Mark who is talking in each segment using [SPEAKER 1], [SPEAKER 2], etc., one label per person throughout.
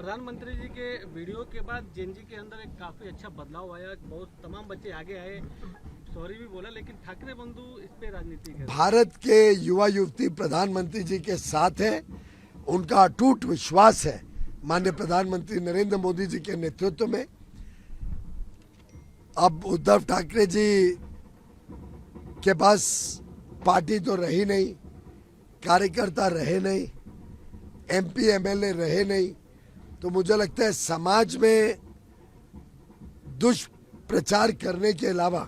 [SPEAKER 1] प्रधानमंत्री जी के वीडियो के बाद जेनजी के अंदर एक काफी अच्छा बदलाव आया, बहुत तमाम बच्चे आगे आए, सॉरी भी बोला, लेकिन ठाकरे बंधु इस पे राजनीति कर।
[SPEAKER 2] भारत के युवा युवती प्रधानमंत्री जी के साथ है, उनका अटूट विश्वास है माननीय प्रधानमंत्री नरेंद्र मोदी जी के नेतृत्व में। अब उद्धव ठाकरे जी के पास पार्टी तो रही नहीं, कार्यकर्ता रहे नहीं, एमपी एमएलए रहे नहीं, तो मुझे लगता है समाज में दुष्प्रचार करने के अलावा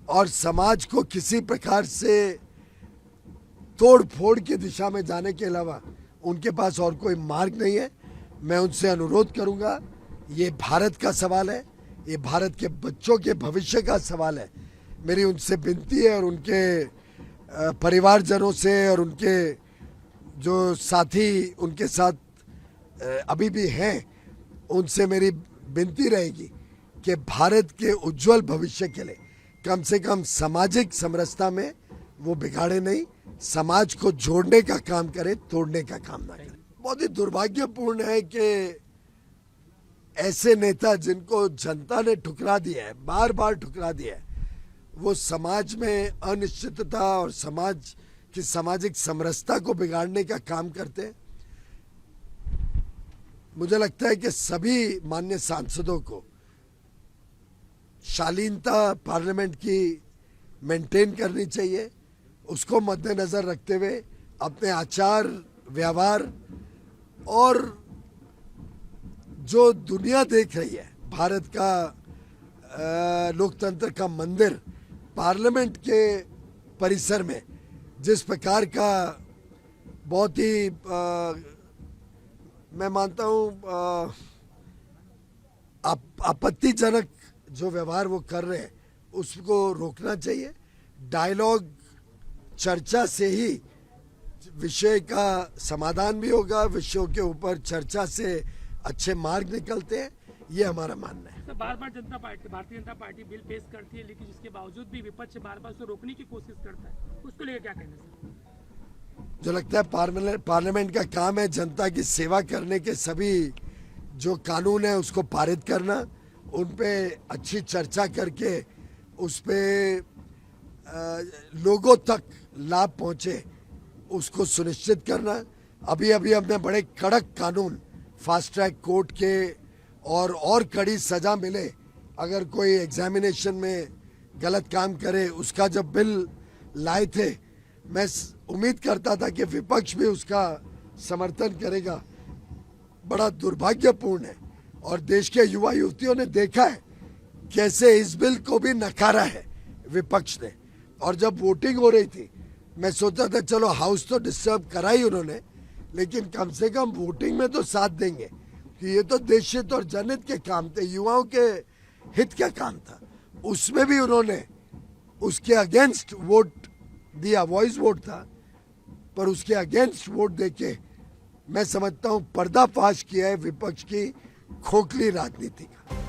[SPEAKER 2] और समाज को किसी प्रकार से तोड़ फोड़ की दिशा में जाने के अलावा उनके पास और कोई मार्ग नहीं है। मैं उनसे अनुरोध करूंगा, ये भारत का सवाल है, ये भारत के बच्चों के भविष्य का सवाल है। मेरी उनसे विनती है और उनके परिवारजनों से और उनके जो साथी उनके साथ अभी भी हैं, उनसे मेरी विनती रहेगी कि भारत के उज्जवल भविष्य के लिए कम से कम सामाजिक समरसता में वो बिगाड़े नहीं, समाज को जोड़ने का काम करे, तोड़ने का काम ना करे। बहुत ही दुर्भाग्यपूर्ण है कि ऐसे नेता जिनको जनता ने ठुकरा दिया है, बार बार ठुकरा दिया है, वो समाज में अनिश्चितता और समाज की सामाजिक समरसता को बिगाड़ने का काम करते हैं। मुझे लगता है कि सभी माननीय सांसदों को शालीनता पार्लियामेंट की मेंटेन करनी चाहिए, उसको मद्देनजर रखते हुए अपने आचार व्यवहार और जो दुनिया देख रही है, भारत का लोकतंत्र का मंदिर पार्लियामेंट के परिसर में जिस प्रकार का बहुत ही मैं मानता हूँ आपत्तिजनक जो व्यवहार वो कर रहे हैं, उसको रोकना चाहिए। डायलॉग चर्चा से ही विषय का समाधान भी होगा, विषयों के ऊपर चर्चा से अच्छे मार्ग निकलते हैं, ये हमारा मानना है।
[SPEAKER 3] बार बार भारतीय जनता पार्टी बिल पेश करती है, लेकिन इसके बावजूद भी विपक्ष बार बार उसे रोकने की कोशिश करता है, उसको लेकर क्या कहना है?
[SPEAKER 2] जो लगता है पार्लियामेंट का काम है जनता की सेवा करने के सभी जो कानून है उसको पारित करना, उन पे अच्छी चर्चा करके उस पे लोगों तक लाभ पहुंचे उसको सुनिश्चित करना। अभी हमने बड़े कड़क कानून, फास्ट ट्रैक कोर्ट के और कड़ी सजा मिले अगर कोई एग्जामिनेशन में गलत काम करे, उसका जब बिल लाए थे, मैं उम्मीद करता था कि विपक्ष भी उसका समर्थन करेगा। बड़ा दुर्भाग्यपूर्ण है और देश के युवा युवतियों ने देखा है कैसे इस बिल को भी नकारा है विपक्ष ने। और जब वोटिंग हो रही थी, मैं सोचा था चलो हाउस तो डिस्टर्ब करा ही उन्होंने, लेकिन कम से कम वोटिंग में तो साथ देंगे कि ये तो देश हित और जनहित के काम थे, युवाओं के हित का काम था। उसमें भी उन्होंने उसके अगेंस्ट वोट दिया, वॉइस वोट था, पर उसके अगेंस्ट वोट देके मैं समझता हूं पर्दाफाश किया है विपक्ष की खोखली राजनीति का।